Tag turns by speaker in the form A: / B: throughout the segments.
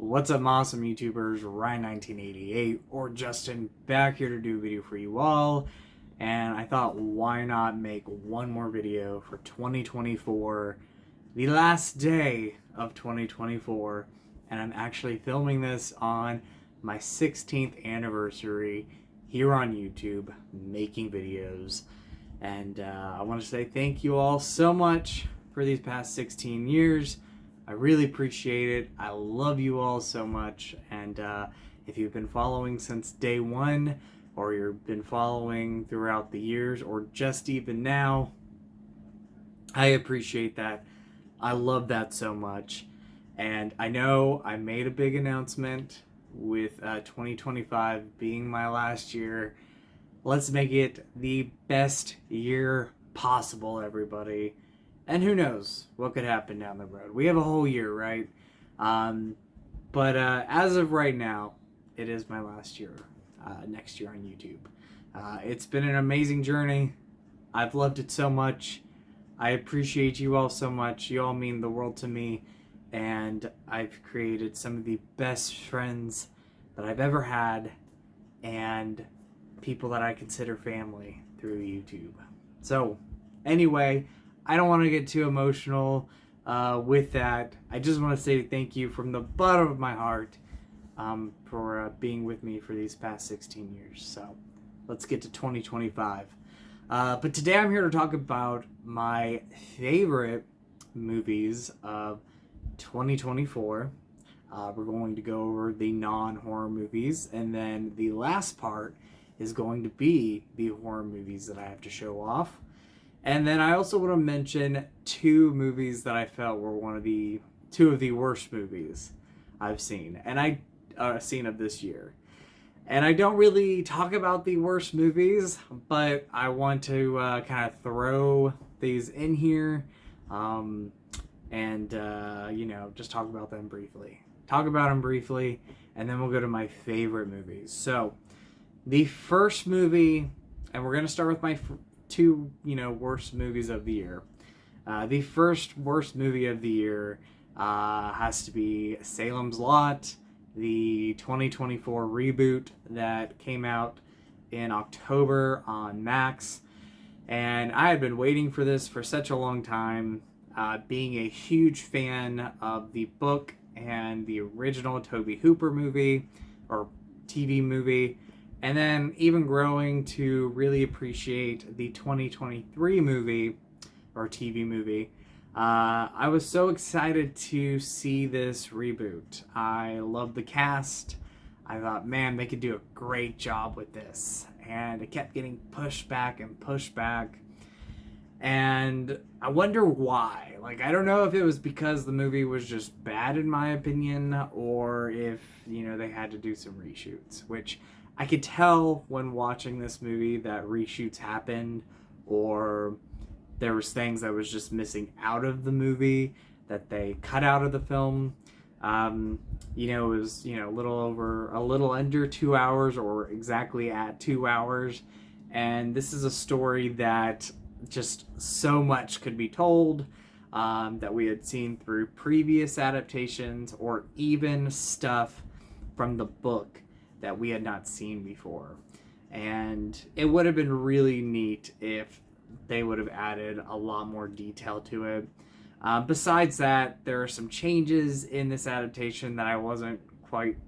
A: What's up, awesome YouTubers? Ryan1988 or Justin back here to do a video for you all. And I thought, why not make one more video for 2024, the last day of 2024. And I'm actually filming this on my 16th anniversary here on YouTube, making videos. And I want to say thank you all so much for these past 16 years. I really appreciate it. I love you all so much. And if you've been following since day one, or you've been following throughout the years, or just even now, I appreciate that. I love that so much. And I know I made a big announcement with 2025 being my last year. Let's make it the best year possible, everybody. And who knows what could happen down the road. We have a whole year, right? But as of right now, it is my last year, next year on YouTube. It's been an amazing journey. I've loved it so much. I appreciate you all so much. You all mean the world to me. And I've created some of the best friends that I've ever had, and people that I consider family through YouTube. So, anyway, I don't want to get too emotional with that. I just want to say thank you from the bottom of my heart for being with me for these past 16 years. So let's get to 2025. But today I'm here to talk about my favorite movies of 2024. We're going to go over the non-horror movies, and then the last part is going to be the horror movies that I have to show off. And then I also want to mention two movies that I felt were two of the worst movies I've seen, and seen of this year. And I don't really talk about the worst movies, but I want to kind of throw these in here, and just talk about them briefly. And then we'll go to my favorite movies. So, the first movie, and we're going to start with my two, worst movies of the year. The first worst movie of the year has to be Salem's Lot, the 2024 reboot that came out in October on Max. And I had been waiting for this for such a long time, being a huge fan of the book and the original Tobe Hooper movie, or TV movie. And then even growing to really appreciate the 2023 movie, or TV movie. I was so excited to see this reboot. I love the cast. I thought, man, they could do a great job with this. And it kept getting pushed back and pushed back. And I wonder why. I don't know if it was because the movie was just bad in my opinion, or if, they had to do some reshoots, which I could tell when watching this movie that reshoots happened, or there was things that was just missing out of the movie that they cut out of the film. It was, a little under 2 hours, or exactly at 2 hours. And this is a story that just so much could be told, that we had seen through previous adaptations, or even stuff from the book that we had not seen before. And it would have been really neat if they would have added a lot more detail to it. Besides that, there are some changes in this adaptation that I wasn't quite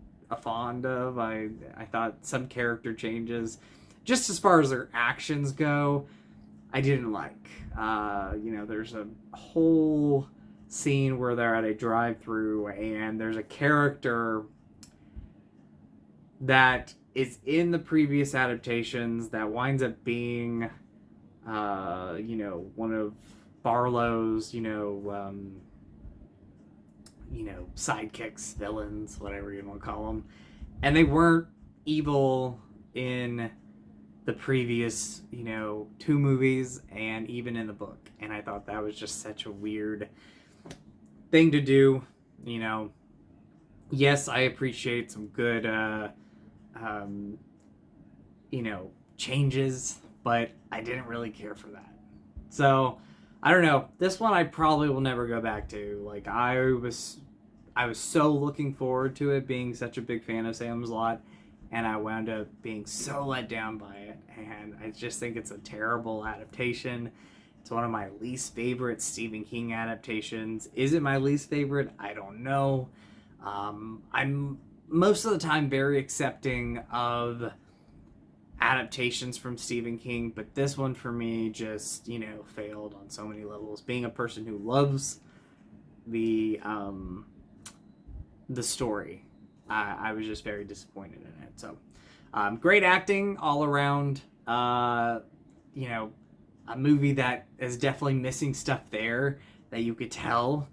A: fond of. I thought some character changes, just as far as their actions go, I didn't like. There's a whole scene where they're at a drive-thru, and there's a character that is in the previous adaptations that winds up being, one of Barlow's, sidekicks, villains, whatever you want to call them. And they weren't evil in the previous, two movies, and even in the book. And I thought that was just such a weird thing to do. Yes, I appreciate some good, changes, but I didn't really care for that. So, I don't know. This one I probably will never go back to. I was so looking forward to it, being such a big fan of Salem's Lot, and I wound up being so let down by it. And I just think it's a terrible adaptation. It's one of my least favorite Stephen King adaptations. Is it my least favorite? I don't know. I'm most of the time very accepting of adaptations from Stephen King, but this one for me just, failed on so many levels. Being a person who loves the story, I was just very disappointed in it. So, great acting all around. A movie that is definitely missing stuff there that you could tell.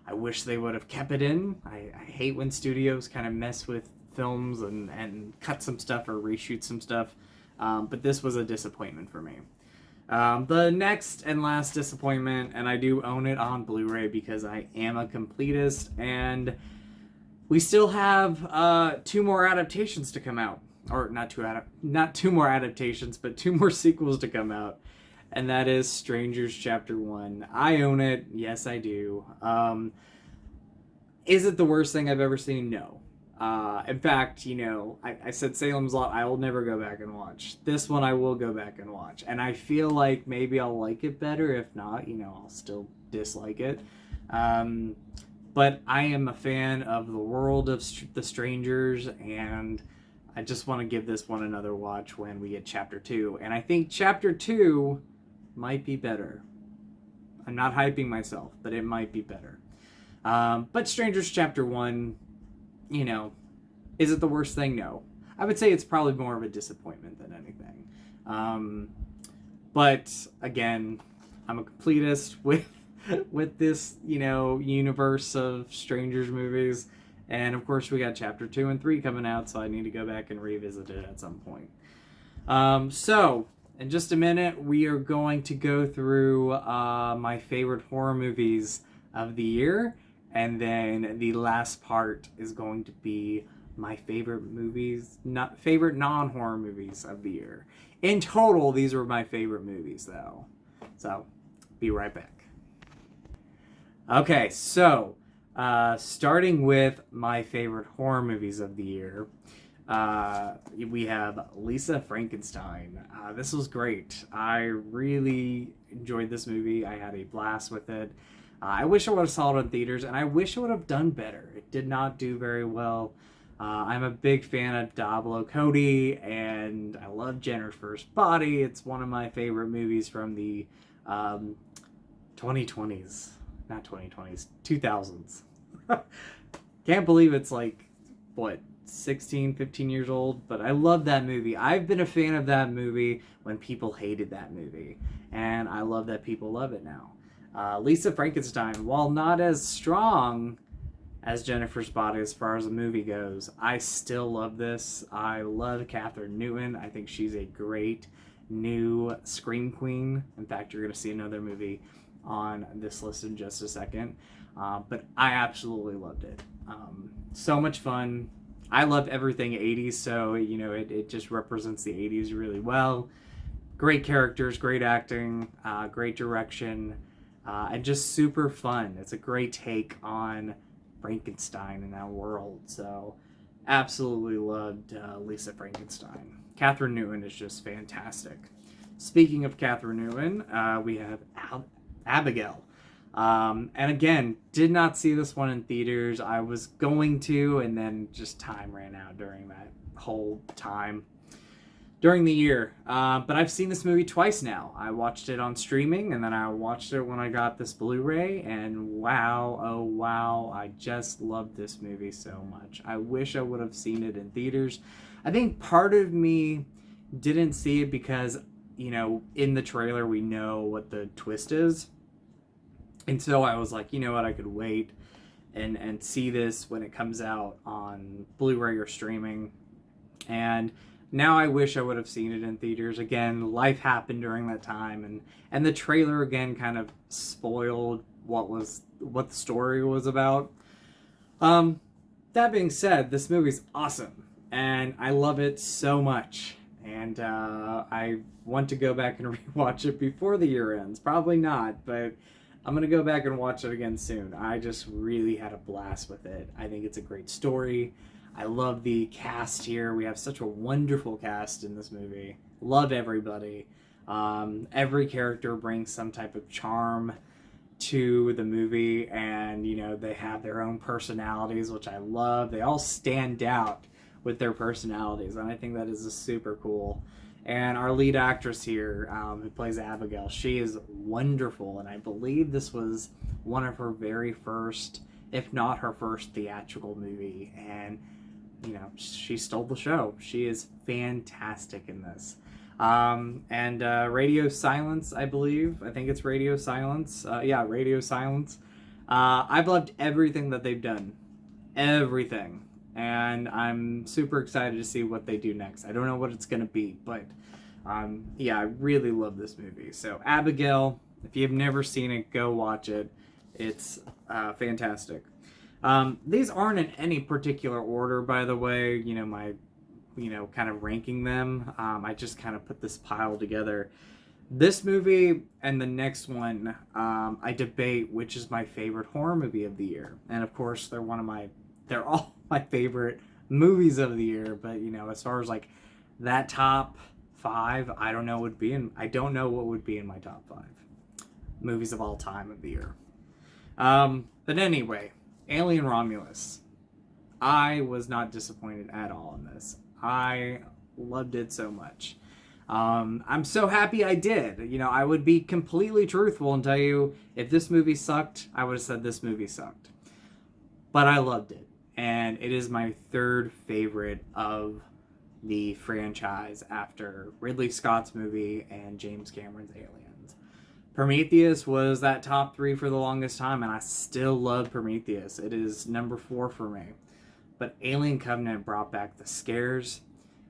A: I wish they would have kept it in. I hate when studios kind of mess with films and cut some stuff or reshoot some stuff. But this was a disappointment for me. The next and last disappointment, and I do own it on Blu-ray because I am a completist, and we still have 2 more adaptations to come out. Or not 2 more adaptations, but 2 more sequels to come out. And that is Strangers Chapter 1. I own it. Yes, I do. Is it the worst thing I've ever seen? No. In fact, I said Salem's Lot I will never go back and watch. This one I will go back and watch. And I feel like maybe I'll like it better. If not, I'll still dislike it. But I am a fan of the world of The Strangers, and I just want to give this one another watch when we get Chapter 2. And I think Chapter 2 might be better. I'm not hyping myself, but it might be better. But Strangers Chapter 1, is it the worst thing? No. I would say it's probably more of a disappointment than anything. But again, I'm a completist with this, universe of Strangers movies. And of course we got Chapter 2 and 3 coming out, so I need to go back and revisit it at some point. So, in just a minute, we are going to go through my favorite horror movies of the year. And then the last part is going to be my favorite favorite non-horror movies of the year. In total, these are my favorite movies, though. So, be right back. Okay, so, starting with my favorite horror movies of the year, we have Lisa Frankenstein. This was great. I really enjoyed this movie. I had a blast with it. I wish I would have saw it in theaters, and I wish it would have done better. It did not do very well. I'm a big fan of Diablo Cody, and I love Jennifer's Body. It's one of my favorite movies from the 2020s. Not 2020s, 2000s. Can't believe it's 16, 15 years old, but I love that movie. I've been a fan of that movie when people hated that movie, and I love that people love it now. Lisa Frankenstein, while not as strong as Jennifer's Body as far as the movie goes, I still love this. I love Kathryn Newton. I think she's a great new scream queen. In fact, you're going to see another movie on this list in just a second. But I absolutely loved it. So much fun. I love everything 80s, so it just represents the 80s really well. Great characters, great acting, great direction. And just super fun. It's a great take on Frankenstein in that world. So, absolutely loved Lisa Frankenstein. Kathryn Newton is just fantastic. Speaking of Kathryn Newton, we have Abigail. And again, did not see this one in theaters. I was going to, and then just time ran out during that whole time. During the year. But I've seen this movie twice now. I watched it on streaming, and then I watched it when I got this Blu-ray, and wow, oh wow, I just loved this movie so much. I wish I would have seen it in theaters. I think part of me didn't see it because, in the trailer we know what the twist is. And so I was like, you know what, I could wait and see this when it comes out on Blu-ray or streaming. And now I wish I would have seen it in theaters. Again, life happened during that time, and the trailer again kind of spoiled what the story was about. That being said, this movie's awesome, and I love it so much. And I want to go back and rewatch it before the year ends. Probably not, but I'm going to go back and watch it again soon. I just really had a blast with it. I think it's a great story. I love the cast here. We have such a wonderful cast in this movie. Love everybody. Every character brings some type of charm to the movie, and you know, they have their own personalities, which I love. They all stand out with their personalities, and I think that is super cool. And our lead actress here, who plays Abigail, she is wonderful, and I believe this was one of her very first, if not her first, theatrical movie, and you know, she stole the show. She is fantastic in this. Radio Silence, I believe. I think it's Radio Silence. Yeah, Radio Silence. I've loved everything that they've done. Everything. And I'm super excited to see what they do next. I don't know what it's going to be, but yeah, I really love this movie. So, Abigail, if you've never seen it, go watch it. It's fantastic. These aren't in any particular order, by the way, you know, kind of ranking them. I just kind of put this pile together. This movie and the next one, I debate which is my favorite horror movie of the year. And of course, they're all my favorite movies of the year, but you know, as far as like that top 5, I don't know what would be in my top 5 movies of all time of the year. But anyway, Alien Romulus. I was not disappointed at all in this. I loved it so much. I'm so happy I did. You know, I would be completely truthful and tell you if this movie sucked, I would have said this movie sucked. But I loved it. And it is my 3rd favorite of the franchise after Ridley Scott's movie and James Cameron's Aliens. Prometheus was that top 3 for the longest time, and I still love Prometheus. It is number 4 for me. But Alien Covenant brought back the scares,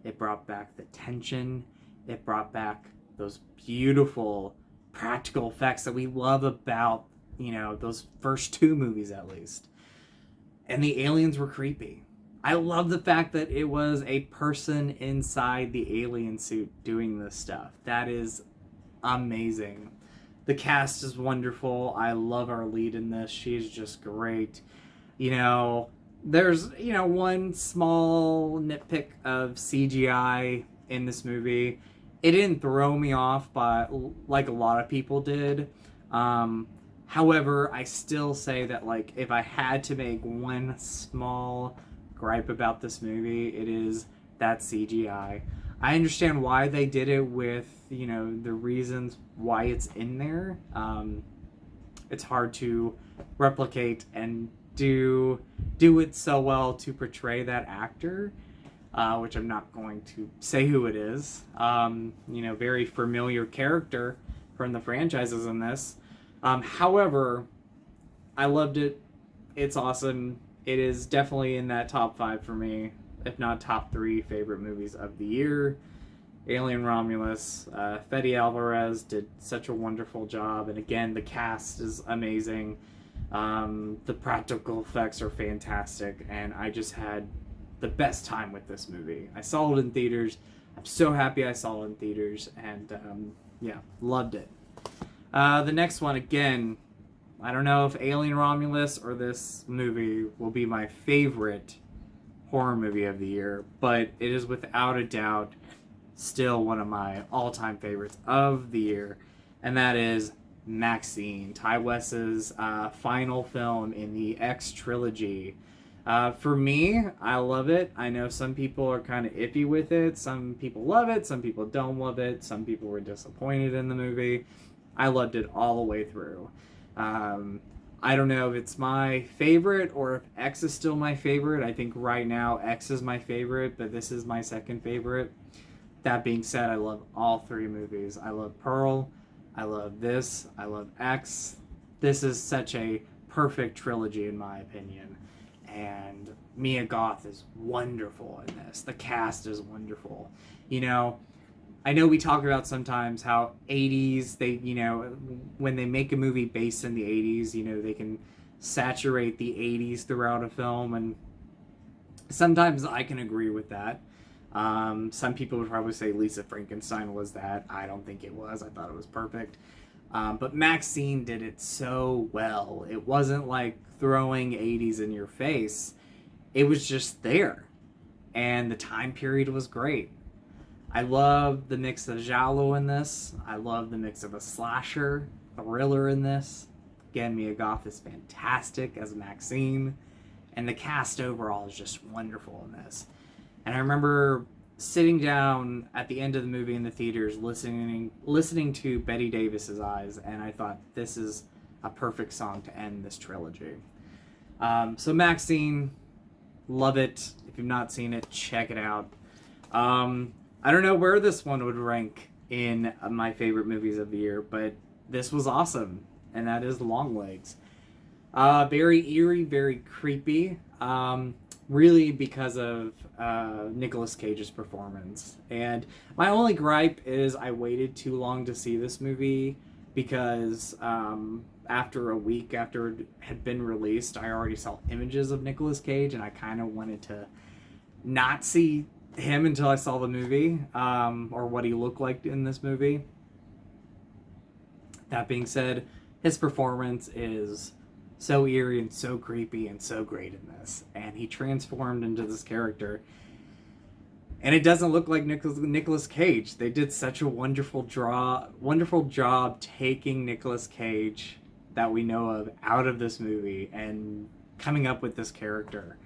A: it brought back the tension, it brought back those beautiful practical effects that we love about, you know, those first 2 movies at least. And the aliens were creepy. I love the fact that it was a person inside the alien suit doing this stuff. That is amazing. The cast is wonderful. I love our lead in this. She's just great. You know, there's, you know, one small nitpick of CGI in this movie. It didn't throw me off by like a lot of people did. However, I still say that, like, if I had to make one small gripe about this movie, it is that CGI. I understand why they did it with, you know, the reasons why it's in there. It's hard to replicate and do it so well to portray that actor, which I'm not going to say who it is. You know, very familiar character from the franchises in this. However, I loved it. It's awesome. It is definitely in that top 5 for me, if not top 3 favorite movies of the year. Alien Romulus, Fede Alvarez did such a wonderful job, and again, the cast is amazing. The practical effects are fantastic, and I just had the best time with this movie. I saw it in theaters. I'm so happy I saw it in theaters, and yeah, loved it. The next one, again, I don't know if Alien Romulus or this movie will be my favorite horror movie of the year, but it is without a doubt still one of my all-time favorites of the year, and that is Maxine, Ty West's final film in the X trilogy. For me, I love it. I know some people are kind of iffy with it. Some people love it, some people don't love it, some people were disappointed in the movie. I loved it all the way through. I don't know if it's my favorite or if X is still my favorite. I think right now X is my favorite, but this is my second favorite. That being said, I love all 3 movies. I love Pearl, I love this, I love X. This is such a perfect trilogy in my opinion. And Mia Goth is wonderful in this. The cast is wonderful. You know, I know we talk about sometimes how 80s, they, you know, when they make a movie based in the 80s, you know, they can saturate the 80s throughout a film, and sometimes I can agree with that. Some people would probably say Lisa Frankenstein was that. I don't think it was. I thought it was perfect. But Maxine did it so well. It wasn't like throwing 80s in your face. It was just there. And the time period was great. I love the mix of giallo in this. I love the mix of a slasher, thriller in this. Again, Mia Goth is fantastic as Maxine. And the cast overall is just wonderful in this. And I remember sitting down at the end of the movie in the theaters listening to Betty Davis's Eyes, and I thought this is a perfect song to end this trilogy. So Maxine, love it. If you've not seen it, check it out. I don't know where this one would rank in my favorite movies of the year, but this was awesome, and that is Longlegs. Very eerie, very creepy. Really because of Nicolas Cage's performance. And my only gripe is I waited too long to see this movie because after a week after it had been released, I already saw images of Nicolas Cage, and I kind of wanted to not see him until I saw the movie, or what he looked like in this movie. That being said, his performance is so eerie and so creepy and so great in this, and he transformed into this character, and it doesn't look like Nicolas Cage. They did such a wonderful job taking Nicolas Cage that we know of out of this movie and coming up with this character.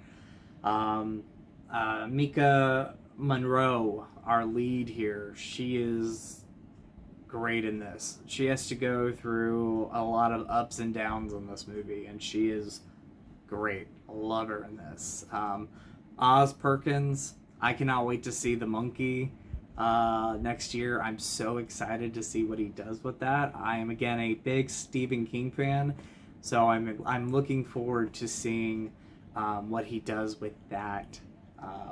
A: Mika Monroe, our lead here, she is great in this. She has to go through a lot of ups and downs in this movie, and she is great. I love her in this. Oz Perkins, I cannot wait to see the monkey next year. I'm so excited to see what he does with that. I am again a big Stephen King fan, so I'm looking forward to seeing what he does with that.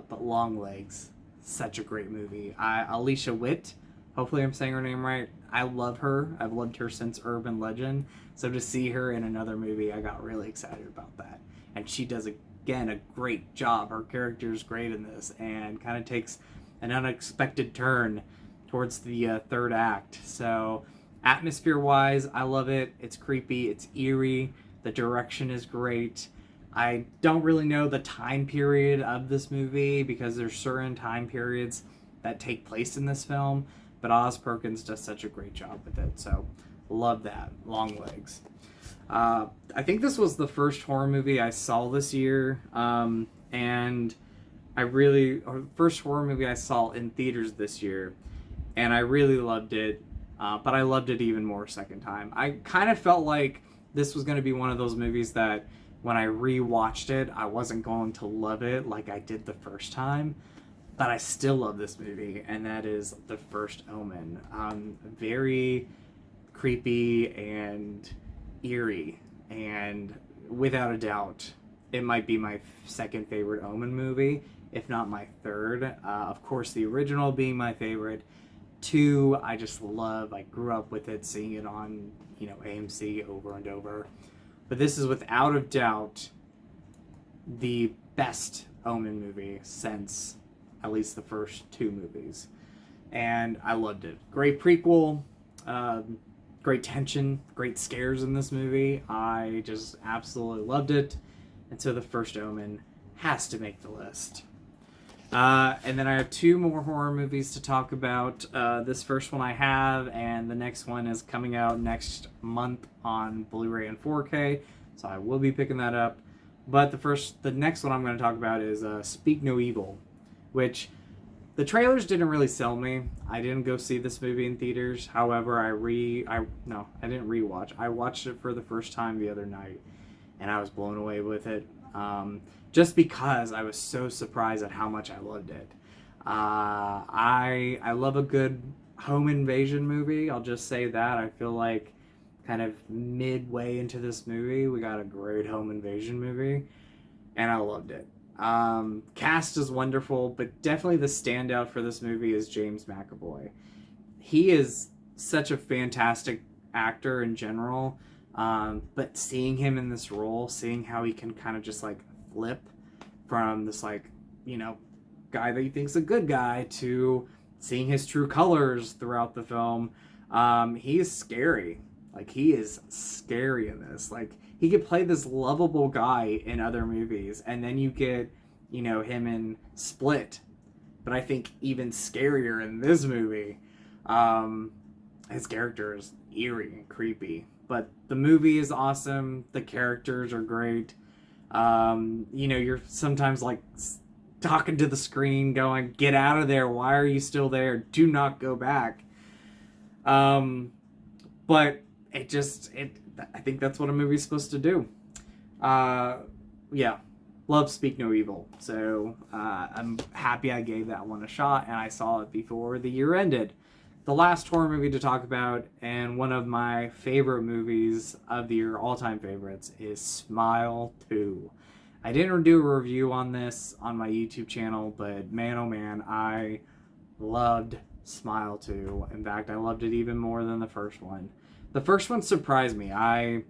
A: But Longlegs, such a great movie. Alicia Witt, hopefully I'm saying her name right. I love her. I've loved her since Urban Legend. So to see her in another movie, I got really excited about that. And she does, again, a great job. Her character is great in this and kind of takes an unexpected turn towards the third act. So atmosphere-wise, I love it. It's creepy. It's eerie. The direction is great. I don't really know the time period of this movie because there's certain time periods that take place in this film, but Oz Perkins does such a great job with it, so love that. Longlegs. I think this was the first horror movie I saw this year, and first horror movie I saw in theaters this year, and I really loved it, but I loved it even more second time. I kind of felt like this was going to be one of those movies that when I re-watched it, I wasn't going to love it like I did the first time, but I still love this movie, and that is The First Omen. Very creepy and eerie, and without a doubt, it might be my second favorite Omen movie, if not my third. Of course, the original being my favorite. 2, I just love. I grew up with it, seeing it on, AMC over and over. But this is without a doubt the best Omen movie since at least the first 2 movies. And I loved it. Great prequel, great tension, great scares in this movie. I just absolutely loved it. And so The First Omen has to make the list. And then I have 2 more horror movies to talk about. This first one I have, and the next one is coming out next month on Blu-ray and 4K, so I will be picking that up. But the next one I'm going to talk about is Speak No Evil, which the trailers didn't really sell me. I didn't go see this movie in theaters. However, I didn't rewatch. I watched it for the first time the other night, and I was blown away with it. Just because I was so surprised at how much I loved it. I love a good home invasion movie. I'll just say that. I feel like kind of midway into this movie, we got a great home invasion movie, and I loved it. Cast is wonderful, but definitely the standout for this movie is James McAvoy. He is such a fantastic actor in general, but seeing him in this role, seeing how he can kind of just like flip from this guy that you think's a good guy to seeing his true colors throughout the film, he is scary. Like, he is scary in this. Like, he could play this lovable guy in other movies, and then you get, him in Split. But I think even scarier in this movie. His character is eerie and creepy. But the movie is awesome. The characters are great. You're sometimes like talking to the screen going, get out of there. Why are you still there? Do not go back. But I think that's what a movie's supposed to do. Yeah. Love Speak No Evil. So, I'm happy I gave that one a shot, and I saw it before the year ended. The last horror movie to talk about, and one of my favorite movies of the year, all-time favorites, is Smile 2. I didn't do a review on this on my YouTube channel, but man, oh man, I loved Smile 2. In fact, I loved it even more than the first one. The first one surprised me. I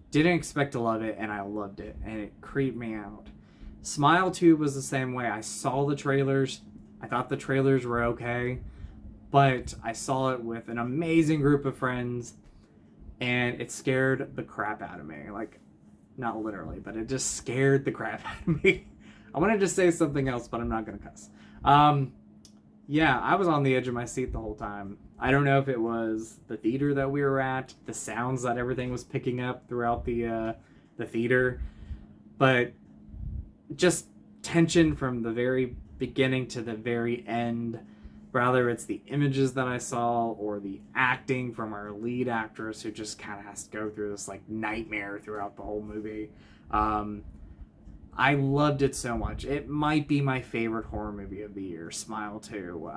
A: didn't expect to love it, and I loved it, and it creeped me out. Smile 2 was the same way. I saw the trailers. I thought the trailers were okay, but I saw it with an amazing group of friends, and it scared the crap out of me. Like, not literally, but it just scared the crap out of me. I wanted to say something else, but I'm not going to cuss. Yeah, I was on the edge of my seat the whole time. I don't know if it was the theater that we were at, the sounds that everything was picking up throughout the theater, but just tension from the very beginning to the very end. Rather, it's the images that I saw or the acting from our lead actress, who just kind of has to go through this like nightmare throughout the whole movie. I loved it so much. It might be my favorite horror movie of the year, Smile 2.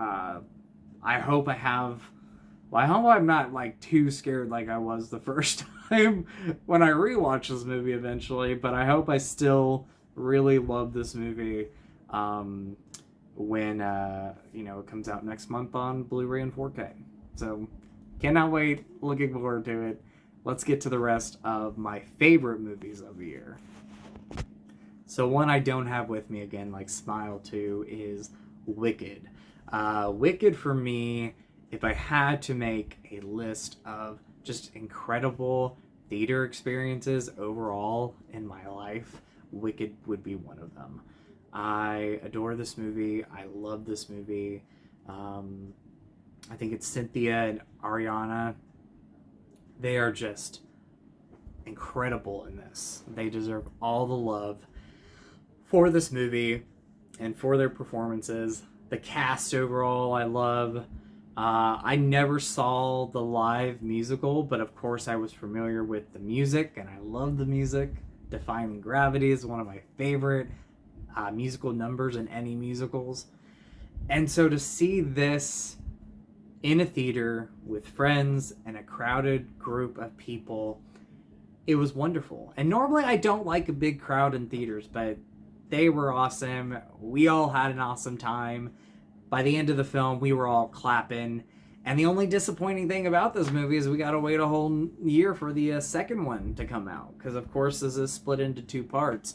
A: I hope I'm not like too scared like I was the first time when I rewatched this movie eventually, but I hope I still really love this movie when it comes out next month on Blu-ray and 4K. So cannot wait, looking forward to it. Let's get to the rest of my favorite movies of the year. So one I don't have with me again, like Smile 2, is Wicked. Wicked for me, if I had to make a list of just incredible theater experiences overall in my life, Wicked would be one of them. I adore this movie. I love this movie. I think it's Cynthia and Ariana. They are just incredible in this. They deserve all the love for this movie and for their performances. The cast overall, I love. I never saw the live musical, but of course I was familiar with the music, and I love the music. Defying Gravity is one of my favorite musical numbers in any musicals. And so to see this in a theater with friends and a crowded group of people, it was wonderful. And normally I don't like a big crowd in theaters, but they were awesome. We all had an awesome time. By the end of the film, we were all clapping. And the only disappointing thing about this movie is we got to wait a whole year for the second one to come out. Because, of course, this is split into 2 parts.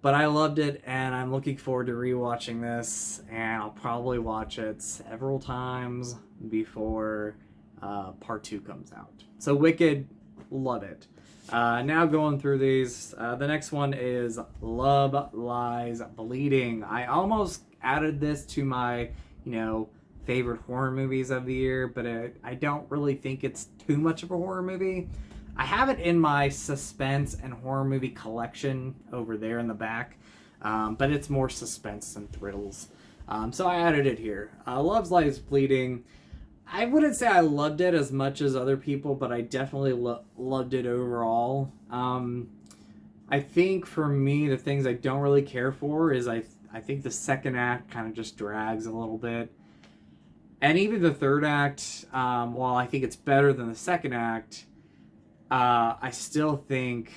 A: But I loved it, and I'm looking forward to rewatching this. And I'll probably watch it several times before part 2 comes out. So, Wicked, love it. Now going through these, the next one is Love Lies Bleeding. I almost added this to my, favorite horror movies of the year, but I don't really think it's too much of a horror movie. I have it in my suspense and horror movie collection over there in the back, but it's more suspense and thrills. So I added it here. Love Lies Bleeding. I wouldn't say I loved it as much as other people, but I definitely loved it overall. I think for me, the things I don't really care for is I think the second act kind of just drags a little bit. And even the third act, while I think it's better than the second act, I still think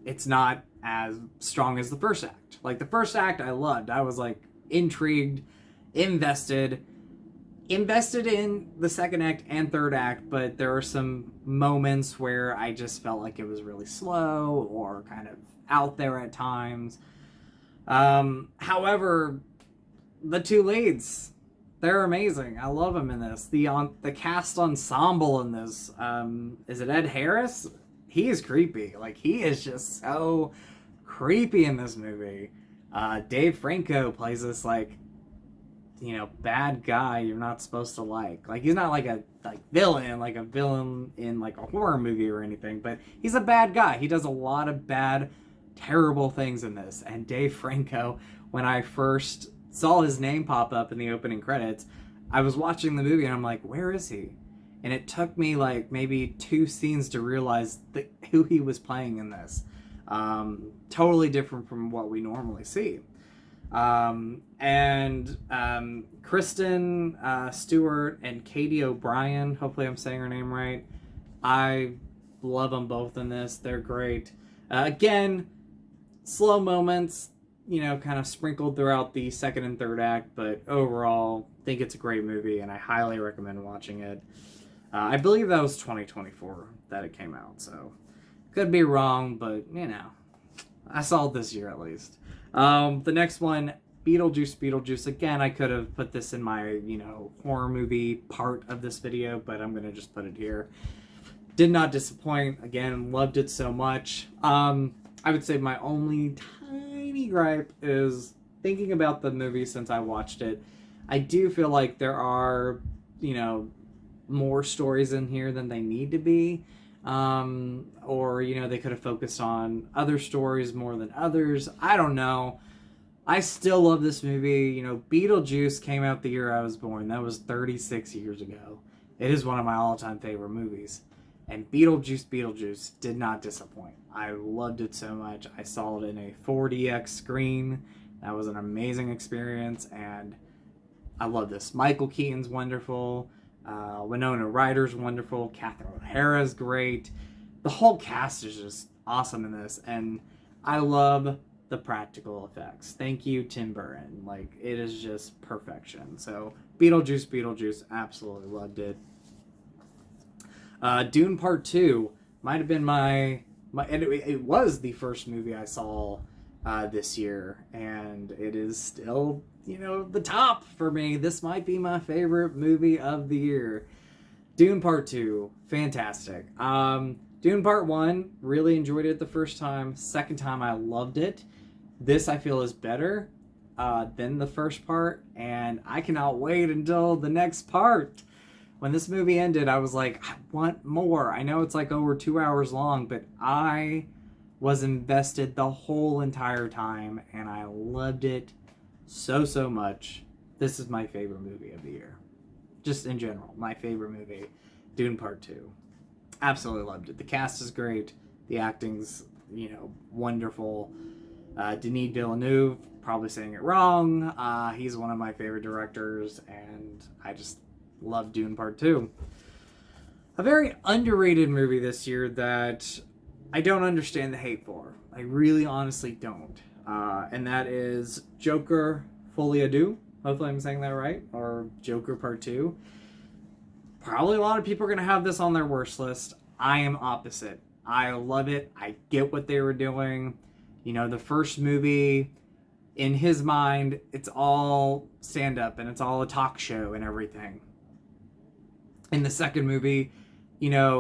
A: it's not as strong as the first act. Like, the first act I loved. I was, like, intrigued, invested in the second act and third act, but there are some moments where I just felt like it was really slow or kind of out there at times. However, the 2 leads, they're amazing. I love them in this. The cast ensemble in this, is it Ed Harris? He is creepy. Like, he is just so creepy in this movie. Dave Franco plays this, like, bad guy you're not supposed to like. Like, he's not like a villain in like a horror movie or anything, but he's a bad guy. He does a lot of bad, terrible things in this. And Dave Franco, when I first saw his name pop up in the opening credits, I was watching the movie and I'm like, where is he? And it took me like maybe 2 scenes to realize who he was playing in this. Totally different from what we normally see. Kristen Stewart and Katie O'Brien, hopefully I'm saying her name right. I love them both in this. They're great. Again, slow moments, kind of sprinkled throughout the second and third act, but overall, I think it's a great movie, and I highly recommend watching it. I believe that was 2024 that it came out, so could be wrong, but, I saw it this year at least. The next one, Beetlejuice. Again, I could have put this in my, horror movie part of this video, but I'm going to just put it here. Did not disappoint. Again, loved it so much. I would say my only tiny gripe is thinking about the movie since I watched it. I do feel like there are, more stories in here than they need to be. Or they could have focused on other stories more than others. I don't know. I still love this movie. Beetlejuice came out the year I was born. That was 36 years ago. It is one of my all-time favorite movies. And Beetlejuice did not disappoint. I loved it so much. I saw it in a 4DX screen. That was an amazing experience, and I love this. Michael Keaton's wonderful. Winona Ryder's wonderful. Catherine O'Hara's great. The whole cast is just awesome in this, and I love the practical effects. Thank you, Tim Burton. Like, it is just perfection. So, Beetlejuice, absolutely loved it. Dune Part 2 might have been and it was the first movie I saw this year, and it is still, the top for me. This might be my favorite movie of the year. Dune Part 2, fantastic. Dune Part 1, really enjoyed it the first time. Second time, I loved it. This, I feel, is better than the first part, and I cannot wait until the next part. When this movie ended, I was like, I want more. I know it's like over 2 hours long, but I was invested the whole entire time, and I loved it so much. This is my favorite movie of the year. Just in general, my favorite movie, Dune Part 2. Absolutely loved it. The cast is great. The acting's, wonderful. Denis Villeneuve, probably saying it wrong. He's one of my favorite directors, and I just love Dune Part 2. A very underrated movie this year that I don't understand the hate for. I really honestly don't. And that is Joker Folie à Deux. Hopefully I'm saying that right. Or Joker Part 2. Probably a lot of people are going to have this on their worst list. I am opposite. I love it. I get what they were doing. The first movie, in his mind, it's all stand-up and it's all a talk show and everything. In the second movie,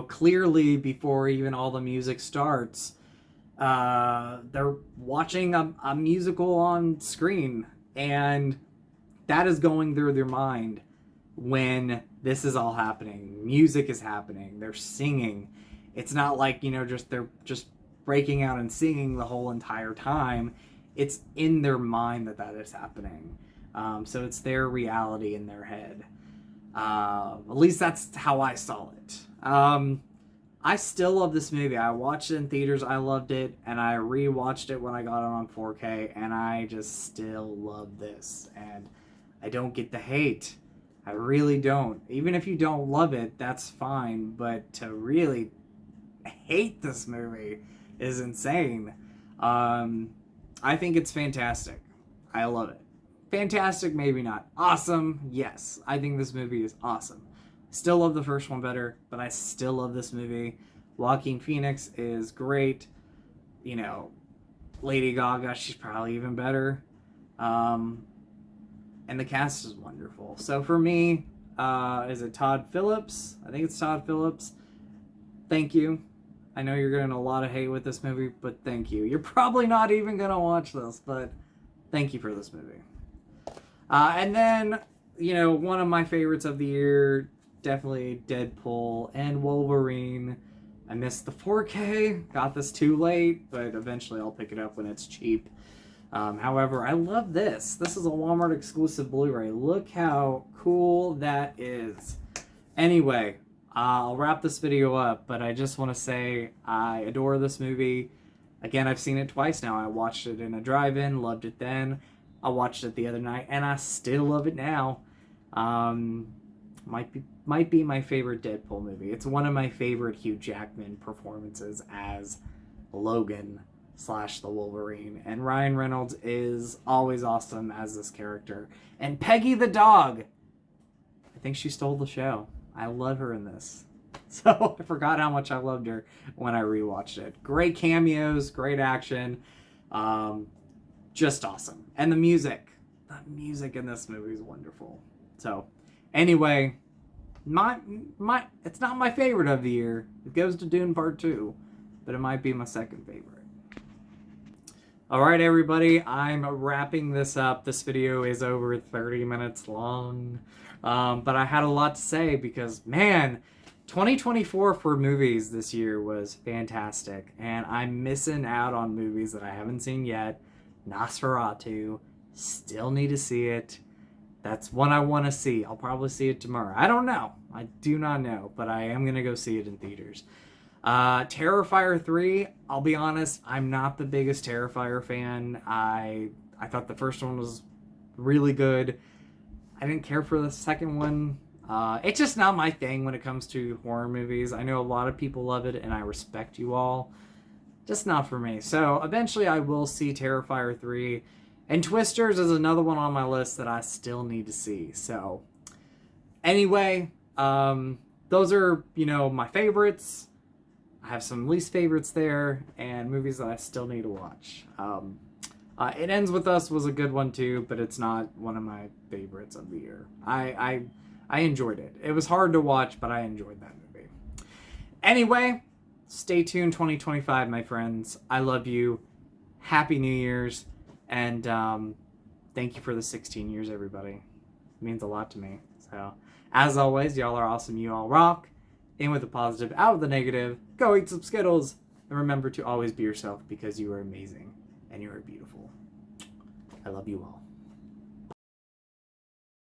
A: clearly before even all the music starts, they're watching a musical on screen, and that is going through their mind when this is all happening. Music is happening. They're singing. It's not like, they're just breaking out and singing the whole entire time. It's in their mind that is happening. So it's their reality in their head. At least that's how I saw it. I still love this movie. I watched it in theaters. I loved it. And I rewatched it when I got it on 4K. And I just still love this. And I don't get the hate. I really don't. Even if you don't love it, that's fine. But to really hate this movie is insane. I think it's fantastic. I love it. Fantastic, maybe not. Awesome, yes. I think this movie is awesome. Still love the first one better, but I still love this movie. Joaquin Phoenix is great. Lady Gaga, she's probably even better. and the cast is wonderful. So for me, is it Todd Phillips? I think it's Todd Phillips. Thank you. I know you're getting a lot of hate with this movie, but thank you. You're probably not even going to watch this, but thank you for this movie. And then, you know, one of my favorites of the year, definitely Deadpool and Wolverine. I missed the 4K, got this too late, but eventually I'll pick it up when it's cheap. However, I love this. This is a Walmart exclusive Blu-ray. Look how cool that is. Anyway, I'll wrap this video up, but I just want to say I adore this movie. Again, I've seen it twice now. I watched it in a drive-in, loved it then. I watched it the other night, and I still love it now. Might be my favorite Deadpool movie. It's one of my favorite Hugh Jackman performances as Logan / the Wolverine. And Ryan Reynolds is always awesome as this character. And Peggy the dog, I think she stole the show. I love her in this. So I forgot how much I loved her when I rewatched it. Great cameos, great action, just awesome. And the music in this movie is wonderful. So anyway, it's not my favorite of the year. It goes to Dune Part 2, but it might be my second favorite. Alright everybody, I'm wrapping this up. This video is over 30 minutes long. But I had a lot to say because, man, 2024 for movies this year was fantastic. And I'm missing out on movies that I haven't seen yet. Nosferatu, still need to see it. That's one I want to see. I'll probably see it tomorrow. I don't know. I do not know, but I am going to go see it in theaters. Terrifier 3, I'll be honest, I'm not the biggest Terrifier fan. I thought the first one was really good. I didn't care for the second one. It's just not my thing when it comes to horror movies. I know a lot of people love it, and I respect you all. Just not for me. So eventually I will see Terrifier 3. And Twisters is another one on my list that I still need to see. So anyway, those are, you know, my favorites. I have some least favorites there, and movies that I still need to watch. It Ends With Us was a good one too, but it's not one of my favorites of the year. I enjoyed it. It was hard to watch, but I enjoyed that movie. Anyway, stay tuned 2025, my friends. I love you. Happy New Year's. And thank you for the 16 years, everybody. It means a lot to me. So, as always, y'all are awesome. You all rock. In with the positive, out with the negative. Go eat some Skittles. And remember to always be yourself because you are amazing and you are beautiful. I love you all.